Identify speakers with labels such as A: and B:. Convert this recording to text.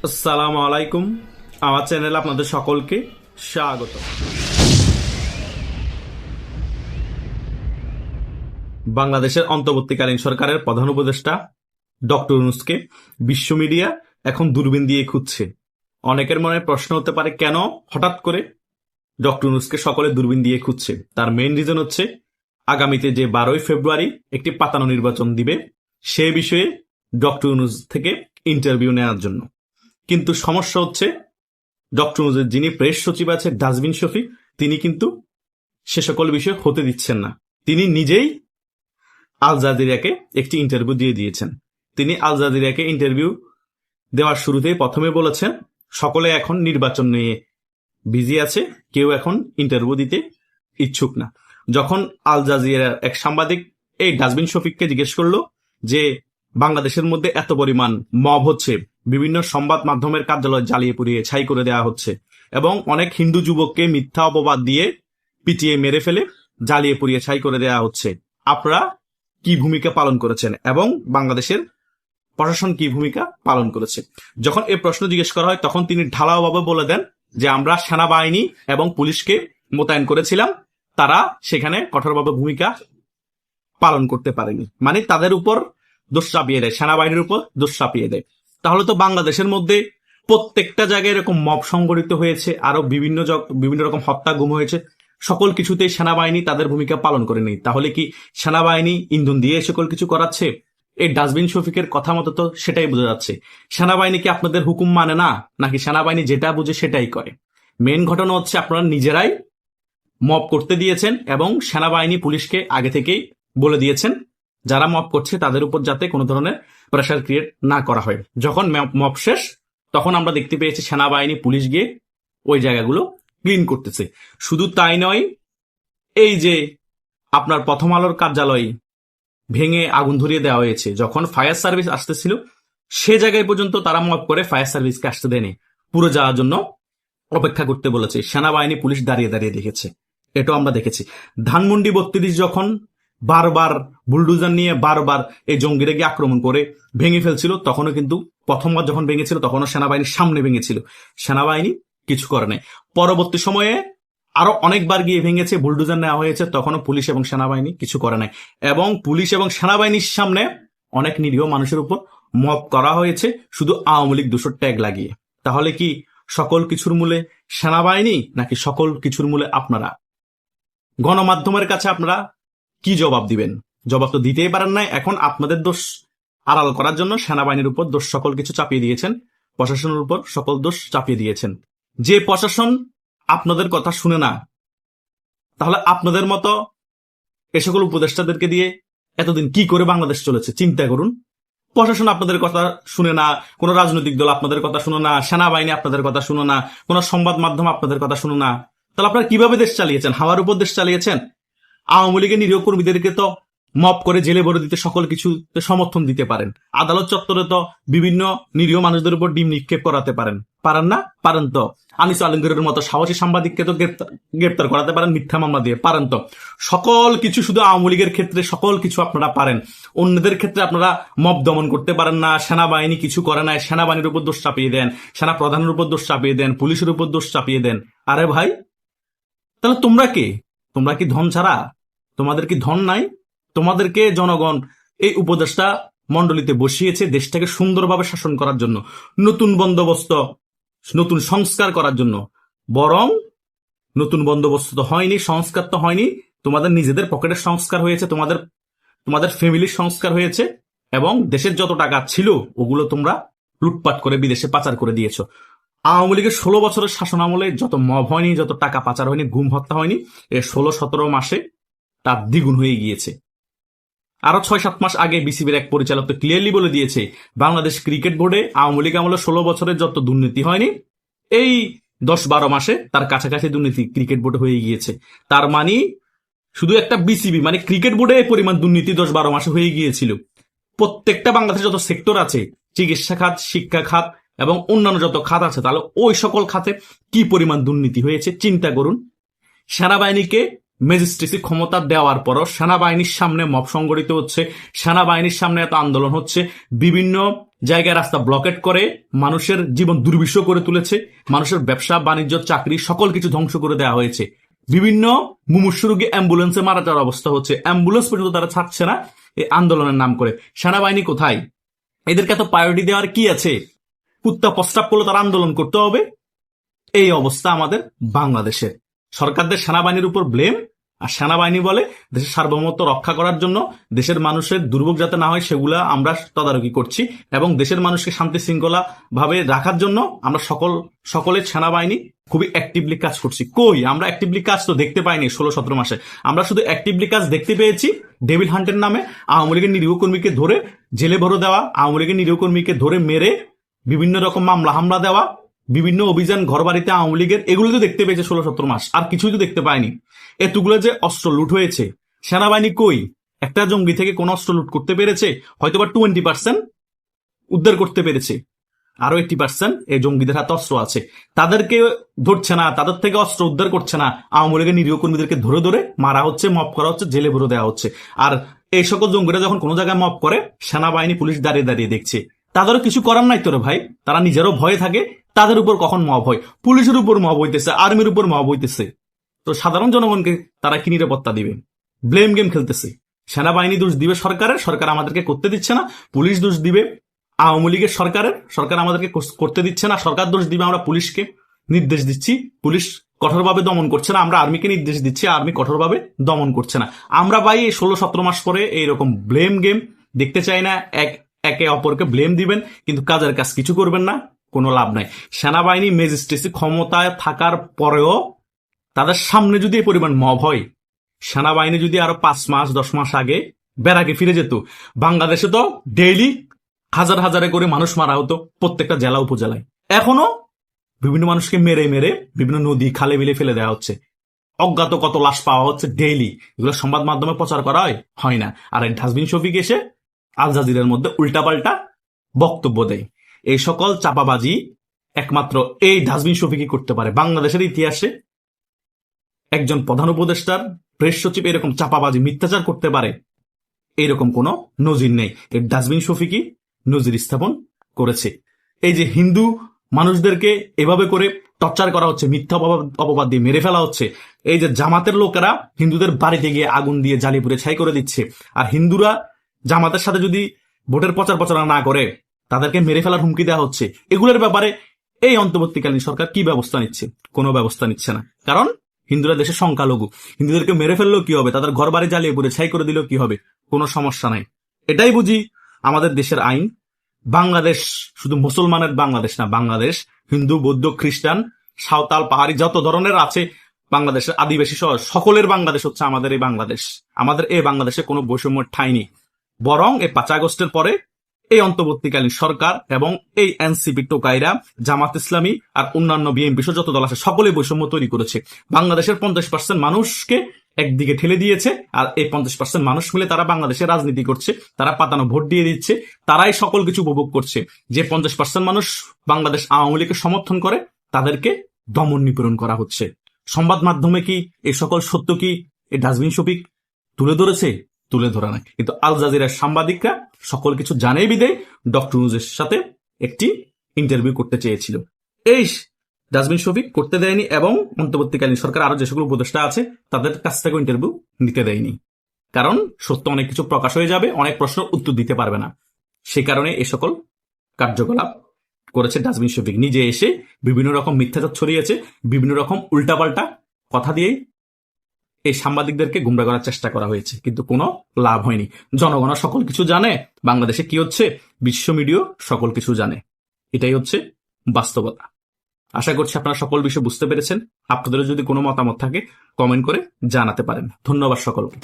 A: আসসালামু আলাইকুম। আমার চ্যানেলে আপনাদের সকলকে স্বাগত। বাংলাদেশের অন্তর্বর্তীকালীন সরকারের প্রধান উপদেষ্টা ডক্টর ইউনূসকে বিশ্ব মিডিয়া এখন দূরবীন দিয়ে খুঁজছে। অনেকের মনে প্রশ্ন হতে পারে, কেন হঠাৎ করে ডক্টর ইউনূসকে সকলে দূরবীন দিয়ে খুঁজছে? তার মেইন রিজন হচ্ছে আগামীতে যে 12ই ফেব্রুয়ারি একটি পাতানো নির্বাচন দিবে, সে বিষয়ে ডক্টর ইউনূস থেকে ইন্টারভিউ নেওয়ার জন্য। কিন্তু সমস্যা হচ্ছে, ডক্টর ইউনূসের যিনি প্রেস সচিব আছে ডাস্টবিন শফিক, তিনি কিন্তু সে সকল বিষয় হতে দিচ্ছেন না। তিনি নিজেই আল জাজিরাকে একটি ইন্টারভিউ দিয়ে দিয়েছেন। তিনি আল জাজিরাকে ইন্টারভিউ দেওয়ার শুরুতেই প্রথমে বলেছেন, সকলে এখন নির্বাচন নিয়ে বিজি আছে, কেউ এখন ইন্টারভিউ দিতে ইচ্ছুক না। যখন আল জাজিরার এক সাংবাদিক এই ডাস্টবিন শফিককে জিজ্ঞেস করলো যে বাংলাদেশের মধ্যে এত পরিমাণ মব হচ্ছে, বিভিন্ন সংবাদ মাধ্যমের কার্যালয় জ্বালিয়ে পুড়িয়ে ছাই করে দেওয়া হচ্ছে এবং অনেক হিন্দু যুবককে মিথ্যা অপবাদ দিয়ে পিটিয়ে মেরে ফেলে জ্বালিয়ে পুড়িয়ে ছাই করে দেওয়া হচ্ছে, আপনারা কি ভূমিকা পালন করেছেন এবং বাংলাদেশের প্রশাসন কি ভূমিকা পালন করেছে? যখন এই প্রশ্ন জিজ্ঞেস করা হয়, তখন তিনি ঢালাওভাবে বলে দেন যে আমরা সেনাবাহিনী এবং পুলিশকে মোতায়েন করেছিলাম, তারা সেখানে কঠোরভাবে ভূমিকা পালন করতে পারেনি। মানে তাদের উপর দোষ চাপিয়ে দেয়, সেনাবাহিনীর উপর দোষ চাপিয়ে দেয়। তাহলে তো বাংলাদেশের মধ্যে প্রত্যেকটা জায়গায় এরকম মব সংগঠিত হয়েছে, আরো বিভিন্ন রকম হত্যা গুম হয়েছে, সকল কিছুতেই সেনাবাহিনী তাদের ভূমিকা পালন করেনি। তাহলে কি সেনাবাহিনী ইন্ধন দিয়ে সকল কিছু করাচ্ছে? এই ডাস্টবিন শফিকের কথা মতো তো সেটাই বোঝা যাচ্ছে। সেনাবাহিনী কি আপনাদের হুকুম মানে না, নাকি সেনাবাহিনী যেটা বুঝে সেটাই করে? মেন ঘটনা হচ্ছে আপনারা নিজেরাই মব করতে দিয়েছেন এবং সেনাবাহিনী পুলিশকে আগে থেকেই বলে দিয়েছেন যারা মব করছে তাদের উপর যাতে কোনো ধরনের প্রেশার ক্রিয়েট না করা হয়। যখন মব শেষ, তখন আমরা দেখতে পেয়েছি সেনাবাহিনী পুলিশ গিয়ে ওই জায়গাগুলো ক্লিন করতেছে। শুধু তাই নয়, এই যে আপনার প্রথম আলোর কার্যালয় ভেঙে আগুন ধরিয়ে দেওয়া হয়েছে, যখন ফায়ার সার্ভিস আসতেছিল সে জায়গায় পর্যন্ত তারা মব করে ফায়ার সার্ভিসকে আসতে দেয়নি, পুরো যাওয়ার জন্য অপেক্ষা করতে বলেছে। সেনাবাহিনী পুলিশ দাঁড়িয়ে দাঁড়িয়ে দেখেছে, এটাও আমরা দেখেছি। ধানমন্ডি 32 যখন বারবার বুলডোজার নিয়ে বারবার এই জঙ্গিরা গিয়ে আক্রমণ করে ভেঙে ফেলছিল, তখনও কিন্তু প্রথমবার যখন ভেঙেছিল তখনও সেনাবাহিনীর সামনে ভেঙেছিল, সেনাবাহিনী কিছু করে নাই। পরবর্তী সময়ে আরো অনেকবার গিয়ে ভেঙেছে, বুলডোজার নেওয়া হয়েছে, তখনও পুলিশ এবং সেনাবাহিনী কিছু করে নাই। এবং পুলিশ এবং সেনাবাহিনীর সামনে অনেক নিরীহ মানুষের উপর মব করা হয়েছে শুধু আওয়ামী লীগ 200 ট্যাগ লাগিয়ে। তাহলে কি সকল কিছুর মূলে সেনাবাহিনী, নাকি সকল কিছুর মূলে আপনারা? গণমাধ্যমের কাছে আপনারা কি জবাব দিবেন? জবাব তো দিতেই পারেন নাই। এখন আপনাদের দোষ আড়াল করার জন্য সেনাবাহিনীর উপর দোষ সকল কিছু চাপিয়ে দিয়েছেন, প্রশাসনের উপর সকল দোষ চাপিয়ে দিয়েছেন। যে প্রশাসন আপনাদের কথা শুনে না, তাহলে আপনাদের মতো এ সকল উপদেষ্টাদেরকে দিয়ে এতদিন কি করে বাংলাদেশ চলেছে চিন্তা করুন। প্রশাসন আপনাদের কথা শুনে না, কোন রাজনৈতিক দল আপনাদের কথা শুনে না, সেনাবাহিনী আপনাদের কথা শুনে না, কোন সংবাদ মাধ্যম আপনাদের কথা শুনে না, তাহলে আপনারা কিভাবে দেশ চালিয়েছেন? হাওয়ার উপর দেশ চালিয়েছেন। আওয়ামী লীগের নিরীহ কর্মীদেরকে তো মপ করে জেলে ভরে দিতে সকল কিছু সমর্থন দিতে পারেন। আদালত চত্বরে তো বিভিন্ন নিরীহ মানুষদের উপর ডিম নিক্ষেপ করাতে পারেন, পারেন না? পারেন তো। আনিস আলমগীরের মতো সাহসী সাংবাদিককে তো গ্রেপ্তার করাতে পারেন মিথ্যা মামলা দিয়ে, পারেন তো। সকল কিছু শুধু আওয়ামী লীগের ক্ষেত্রে সকল কিছু আপনারা পারেন, অন্যদের ক্ষেত্রে আপনারা মব দমন করতে পারেন না। সেনাবাহিনী কিছু করে নাই, সেনাবাহিনীর উপর দোষ চাপিয়ে দেন, সেনা প্রধানের উপর দোষ চাপিয়ে দেন, পুলিশের উপর দোষ চাপিয়ে দেন। আরে ভাই, তাহলে তোমরা কে? তোমরা কি ধন ছাড়া? তোমাদের কি ধন নাই? তোমাদেরকে জনগণ এই উপদেষ্টা মন্ডলীতে বসিয়েছে দেশটাকে সুন্দরভাবে শাসন করার জন্য, নতুন বন্দোবস্ত, নতুন সংস্কার করার জন্য। বরং নতুন বন্দোবস্ত তো হয়নি, সংস্কার তো হয়নি, তোমাদের নিজেদের পকেটের সংস্কার হয়েছে, তোমাদের ফ্যামিলির সংস্কার হয়েছে এবং দেশের যত টাকা ছিল ওগুলো তোমরা লুটপাট করে বিদেশে পাচার করে দিয়েছো। আওয়ামী লীগের 16 বছরের শাসন আমলে যত মব হয়নি, যত টাকা পাচার হয়নি, গুম হত্যা হয়নি, এই 16-17 মাসে তার দ্বিগুণ হয়ে গিয়েছে। আরো 6-7 মাস আগে বিসিবির এক পরিচালক তো ক্লিয়ারলি বলে দিয়েছে, বাংলাদেশ ক্রিকেট বোর্ডে আওয়ামী লীগ আমলে 16 বছরের যত দুর্নীতি হয়নি, এই 10-12 মাসে তার কাছাকাছি দুর্নীতি ক্রিকেট বোর্ডে হয়ে গিয়েছে। তার মানে শুধু একটা বিসিবি মানে ক্রিকেট বোর্ডে এই পরিমাণ দুর্নীতি 10-12 মাসে হয়ে গিয়েছিল। প্রত্যেকটা বাংলাদেশের যত সেক্টর আছে, চিকিৎসা খাত, শিক্ষা খাত এবং অন্যান্য যত খাত আছে, তাহলে ওই সকল খাতে কি পরিমাণ দুর্নীতি হয়েছে চিন্তা করুন। সেনাবাহিনীকে ম্যাজিস্ট্রেসি ক্ষমতা দেওয়ার পরও সেনাবাহিনীর সামনে মব সংগঠিত হচ্ছে, সেনাবাহিনীর সামনে এত আন্দোলন হচ্ছে, বিভিন্ন জায়গায় রাস্তা ব্লকেট করে মানুষের জীবন দুর্বিষহ করে তুলেছে, মানুষের ব্যবসা বাণিজ্য চাকরি সকল কিছু ধ্বংস করে দেওয়া হয়েছে, বিভিন্ন মুমূর্ষু রোগী অ্যাম্বুলেন্সে মারা যাওয়ার অবস্থা হচ্ছে, অ্যাম্বুলেন্স পর্যন্ত তারা ছাড়ছে না এই আন্দোলনের নাম করে। সেনাবাহিনী কোথায়? এদেরকে এত প্রায়োরিটি দেওয়ার কি আছে? কুত্তা প্রস্তাব করলে তারা আন্দোলন করতে হবে? এই অবস্থা আমাদের বাংলাদেশের। সরকারদের সেনাবাহিনীর উপর ব্লেম, আর সেনাবাহিনী বলে দেশের সার্বভৌমত্ব রক্ষা করার জন্য, দেশের মানুষের দুর্ভোগ যাতে না হয় সেগুলা আমরা তদারকি করছি, এবং দেশের মানুষকে শান্তি শৃঙ্খলা ভাবে রাখার জন্য আমরা সকলের সেনাবাহিনী খুবই অ্যাক্টিভলি কাজ করছি। কই, আমরা অ্যাক্টিভলি কাজ তো দেখতে পাইনি 16-17 মাসে। আমরা শুধু অ্যাক্টিভলি কাজ দেখতে পেয়েছি ডেভিল হান্টের নামে আওয়ামী লীগের নিরীহ কর্মীকে ধরে জেলে ভরে দেওয়া, আওয়ামী লীগের নিরীহ কর্মীকে ধরে মেরে বিভিন্ন রকম মামলা হামলা দেওয়া, বিভিন্ন অভিযান ঘর বাড়িতে আওয়ামী লীগের, এগুলো তো দেখতে পেয়েছে 16-17 মাস, আর কিছুই তো দেখতে পায়নি। এতগুলো যে অস্ত্র লুট হয়েছে, সেনাবাহিনী কই? একটা জঙ্গি থেকে কোন অস্ত্র লুট করতে পেরেছে? হয়তোবা 20% উদ্ধার করতে পেরেছে, আরো 80% এই জঙ্গিদের হাতে অস্ত্র আছে, তাদেরকে ধরছে না, তাদের থেকে অস্ত্র উদ্ধার করছে না। আওয়ামী লীগের নিরীহ কর্মীদেরকে ধরে ধরে মারা হচ্ছে, মব করা হচ্ছে, জেলে ভরে দেওয়া হচ্ছে। আর এই সকল জঙ্গিরা যখন কোনো জায়গায় মব করে, সেনাবাহিনী পুলিশ দাঁড়িয়ে দাঁড়িয়ে দেখছে। তাদেরও কিছু করার নাই তোরে ভাই, তারা নিজেরও ভয়ে থাকে। তাদের উপর কখন মব হয়? পুলিশের উপর মব হইতেছে, আর্মির উপর মব হইতেছে, তো সাধারণ জনগণকে তারা কি নিরাপত্তা দিবে? ব্লেম গেম খেলতেছে। সেনাবাহিনী দোষ দিবে সরকারের, সরকার আমাদেরকে করতে দিচ্ছে না। পুলিশ দোষ দিবে আওয়ামী লীগের সরকারের, সরকার আমাদেরকে করতে দিচ্ছে না। সরকার দোষ দিবে আমরা পুলিশকে, নির্দেশ দিচ্ছি, পুলিশ কঠোরভাবে দমন করছে না। আমরা আর্মিকে নির্দেশ দিচ্ছি, আর্মি কঠোরভাবে দমন করছে না। আমরা ভাই 16-17 মাস পরে এইরকম ব্লেম গেম দেখতে চাই না। একে অপরকে ব্লেম দিবেন, কিন্তু কাজের কাজ কিছু করবেন না, কোনো লাভ নাই। সেনাবাহিনী ম্যাজিস্ট্রেসি ক্ষমতায় থাকার পরেও তাদের সামনে যদি এই পরিমাণ মব হয়, সেনাবাহিনী যদি আরো 5 মাস 10 মাস আগে ব্যারাকে ফিরে যেত, বাংলাদেশে তো ডেইলি হাজার হাজারে করে মানুষ মারা হতো প্রত্যেকটা জেলা উপজেলায়। এখনো বিভিন্ন মানুষকে মেরে মেরে বিভিন্ন নদী খালে বিলে ফেলে দেওয়া হচ্ছে, অজ্ঞাত কত লাশ পাওয়া হচ্ছে ডেইলি। এগুলো সংবাদ মাধ্যমে প্রচার করা হয় না। আর এই ডাস্টবিন শফিক এসে আল জাজিরার মধ্যে উল্টাপাল্টা বক্তব্য দেয়। এই সকল চাপাবাজি একমাত্র এই ডাস্টবিন শফিকই করতে পারে। বাংলাদেশের ইতিহাসে একজন প্রধান উপদেষ্টার প্রেস সচিব এরকম চাপাবাজি মিথ্যাচার করতে পারে এরকম কোনো নজির নেই। এই ডাস্টবিন শফিকই নজির স্থাপন করেছে। এই যে হিন্দু মানুষদেরকে এভাবে করে টর্চার করা হচ্ছে, মিথ্যা অপবাদ দিয়ে মেরে ফেলা হচ্ছে, এই যে জামাতের লোকেরা হিন্দুদের বাড়িতে গিয়ে আগুন দিয়ে জ্বালিয়ে পুড়ে ছাই করে দিচ্ছে, আর হিন্দুরা জামাতের সাথে যদি ভোটের প্রচারণা না করে তাদেরকে মেরে ফেলার হুমকি দেওয়া হচ্ছে, এগুলোর ব্যাপারে এই অন্তর্বর্তীকালীন সরকার কি ব্যবস্থা নিচ্ছে? কোনো ব্যবস্থা নিচ্ছে না। কারণ হিন্দুরা দেশের সংখ্যালঘু, হিন্দুদেরকে মেরে ফেললেও কি হবে, তাদের ঘর বাড়ি জ্বালিয়ে পুড়ে ছাই করে দিলেও কি হবে? কোনো সমস্যা নাই। এটাই বুঝি আমাদের দেশের আইন। বাংলাদেশ শুধু মুসলমানের বাংলাদেশ না, বাংলাদেশ হিন্দু বৌদ্ধ খ্রিস্টান সাঁওতাল পাহাড়ি যত ধরনের আছে বাংলাদেশের, আদিবাসী সহ সকলের বাংলাদেশ হচ্ছে আমাদের এই বাংলাদেশ। আমাদের এই বাংলাদেশে কোনো বৈষম্যের ঠাঁই নেই। বরং এই 5 আগস্টের পরে এই অন্তর্বর্তীকালীন সরকার এবং এই এনসিপি টোকাইরা, জামাত ইসলামী আর অন্যান্য বিএনপি যত দল আছে সকলে বৈষম্য তৈরি করেছে। বাংলাদেশের 50% মানুষকে একদিকে ঠেলে দিয়েছে, আর এই 50% মানুষ মিলে তারা বাংলাদেশে রাজনীতি করছে, তারা পাতানো ভোট দিয়ে দিচ্ছে, তারাই সকল কিছু উপভোগ করছে। যে 50% মানুষ বাংলাদেশ আওয়ামী লীগের সমর্থন করে তাদেরকে দমন নিপীড়ন করা হচ্ছে। সংবাদ মাধ্যমে কি এই সকল সত্য কি এই ডাস্টবিন শফিক তুলে ধরেছে? তুলে ধরা নাই। কিন্তু আল জাজিরার সাংবাদিকরা সকল কিছু জানেই বিদে ডক্টর ইউনূসের সাথে একটি ইন্টারভিউ করতে চেয়েছিল। এই ডাস্টবিন শফিক করতে দেয়নি, এবং অন্তর্বর্তীকালীন সরকার আরো যে সকল উপদেষ্টা আছে তাদের কাছ থেকে ইন্টারভিউ নিতে দেয়নি। কারণ সত্য অনেক কিছু প্রকাশ হয়ে যাবে, অনেক প্রশ্ন উত্তর দিতে পারবে না। সে কারণে এ সকল কার্যকলাপ করেছে ডাস্টবিন শফিক। নিজে এসে বিভিন্ন রকম মিথ্যাচার ছড়িয়েছে, বিভিন্ন রকম উল্টাপাল্টা কথা দিয়েই এই সাংবাদিকদেরকে গুমরা করার চেষ্টা করা হয়েছে, কিন্তু কোনো লাভ হয়নি। জনগণ সকল কিছু জানে, বাংলাদেশে কি হচ্ছে বিশ্ব মিডিয়া সকল কিছু জানে। এটাই হচ্ছে বাস্তবতা। আশা করছি আপনারা সকল বিষয় বুঝতে পেরেছেন। আপনাদেরও যদি কোনো মতামত থাকে কমেন্ট করে জানাতে পারেন। ধন্যবাদ সকলকে।